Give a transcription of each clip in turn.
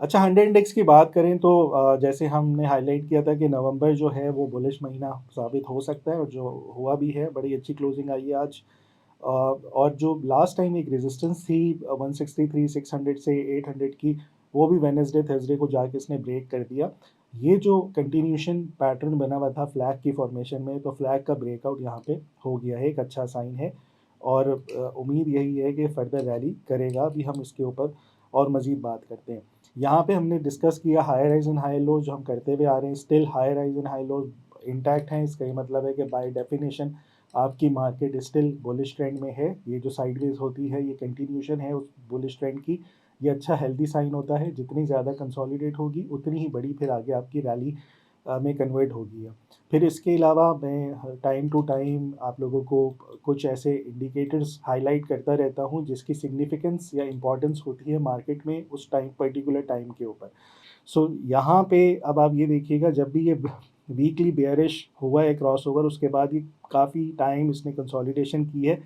अच्छा, 100 इंडेक्स की बात करें तो जैसे हमने हाइलाइट किया था कि नवंबर जो है वो बुलिश महीना साबित हो सकता है और जो हुआ भी है, बड़ी अच्छी क्लोजिंग आई है आज। और जो लास्ट टाइम एक रेजिस्टेंस थी 163 600 से 800 की, वो भी वेडनेसडे थर्सडे को जाके इसने ब्रेक कर दिया। ये जो कंटिन्यूशन पैटर्न बना हुआ था फ्लैग की फॉर्मेशन में, तो फ्लैग का ब्रेकआउट यहाँ पे हो गया है, एक अच्छा साइन है। और उम्मीद यही है कि फर्दर रैली करेगा। अभी हम इसके ऊपर और मज़ीद बात करते हैं। यहाँ पे हमने डिस्कस किया high rise and high low जो हम करते हुए आ रहे हैं, still high rise and high low intact हैं। इसका ये मतलब है कि बाय डेफिनेशन आपकी मार्केट स्टिल बुलिश ट्रेंड में है। ये जो साइडवेज होती है ये कंटिन्यूशन है उस बुलिश ट्रेंड की। ये अच्छा हेल्दी साइन होता है। जितनी ज़्यादा कंसोलिडेट होगी उतनी ही बड़ी फिर आगे आपकी रैली में कन्वर्ट होगी। फिर इसके अलावा मैं टाइम टू टाइम आप लोगों को कुछ ऐसे इंडिकेटर्स हाईलाइट करता रहता हूँ जिसकी सिग्निफिकेंस या इम्पोर्टेंस होती है मार्केट में उस टाइम पर्टिकुलर टाइम के ऊपर। सो यहाँ पे अब आप ये देखिएगा, जब भी ये वीकली बेयरिश हुआ है क्रॉसओवर, उसके बाद ये काफ़ी टाइम इसने कंसोलिडेशन की है।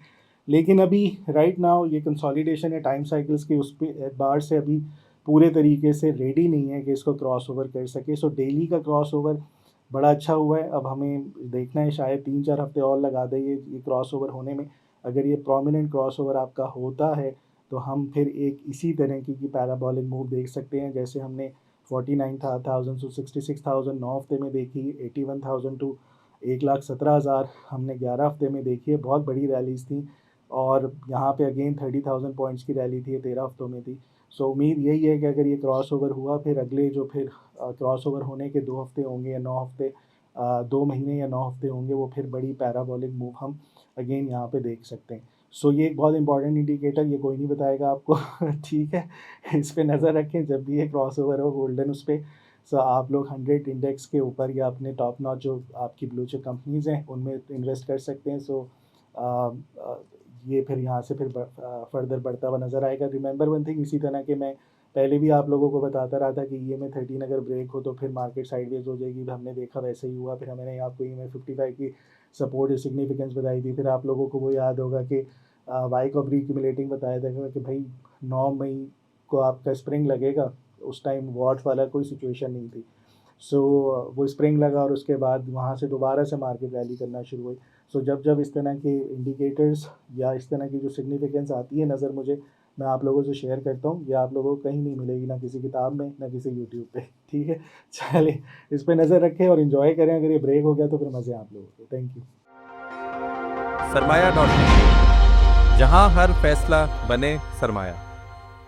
लेकिन अभी राइट नाउ ये कंसोलिडेशन है टाइम साइकिल्स के उस पे एतबार से अभी पूरे तरीके से रेडी नहीं है कि इसको क्रॉसओवर कर सके। सो डेली का क्रॉसओवर बड़ा अच्छा हुआ है। अब हमें देखना है, शायद 3-4 हफ्ते और लगा दें ये क्रॉसओवर होने में। अगर ये प्रोमिनेंट क्रॉसओवर आपका होता है तो हम फिर एक इसी तरह की पैराबोलिक मूव देख सकते हैं, जैसे हमने 49,000 टू 66,000 9 हफ्ते में देखी, 81,000 टू 1,17,000 हमने 11 हफ्ते में देखी है। बहुत बड़ी रैलीज थी। और यहाँ पे अगेन 30,000 पॉइंट्स की रैली थी, 13 हफ्तों में थी। सो उम्मीद यही है कि अगर ये क्रॉस ओवर हुआ, फिर अगले जो फिर क्रॉस ओवर होने के 2 हफ्ते होंगे या 9 हफ्ते, 2 महीने या 9 हफ्ते होंगे, वो फिर बड़ी पैराबोलिक मूव हम अगेन यहाँ पे देख सकते हैं। सो ये एक बहुत इंपॉर्टेंट इंडिकेटर, ये कोई नहीं बताएगा आपको ठीक है। इस पे नज़र रखें जब भी ये क्रॉस ओवर हो गोल्डन उस पर। सो आप लोग 100 इंडेक्स के ऊपर या अपने टॉप नॉच जो आपकी ब्लू चिप कंपनीज़ हैं उनमें इन्वेस्ट कर सकते हैं। सो ये फिर यहाँ से फिर फर्दर बढ़ता हुआ नज़र आएगा। रिमेंबर वन थिंग, इसी तरह के मैं पहले भी आप लोगों को बताता रहा था कि EMA 13 अगर ब्रेक हो तो फिर मार्केट साइडवेज हो जाएगी। हमने देखा वैसे ही हुआ। फिर मैंने आपको EMA 55 की सपोर्ट सिग्निफिकेंस बताई थी। फिर आप लोगों को वो याद होगा कि वाई को रीक्यूमुलेटिंग बताया था कि भाई 9 मई को आपका स्प्रिंग लगेगा। उस टाइम वॉट वाला कोई सिचुएशन नहीं थी। सो वो स्प्रिंग लगा और उसके बाद वहाँ से दोबारा से मार्केट रैली करना शुरू हुई। सो जब जब इस तरह के इंडिकेटर्स या इस तरह की जो सिग्निफिकेंस आती है नज़र मुझे, मैं आप लोगों से शेयर करता हूँ। ये आप लोगों को कहीं नहीं मिलेगी, ना किसी किताब में, ना किसी यूट्यूब पे। ठीक है, चलिए इस पर नज़र रखें और इन्जॉय करें। अगर ये ब्रेक हो गया तो फिर मज़े आप लोगों को। Thank you. सरमाया.com, जहां हर फैसला बने सरमाया।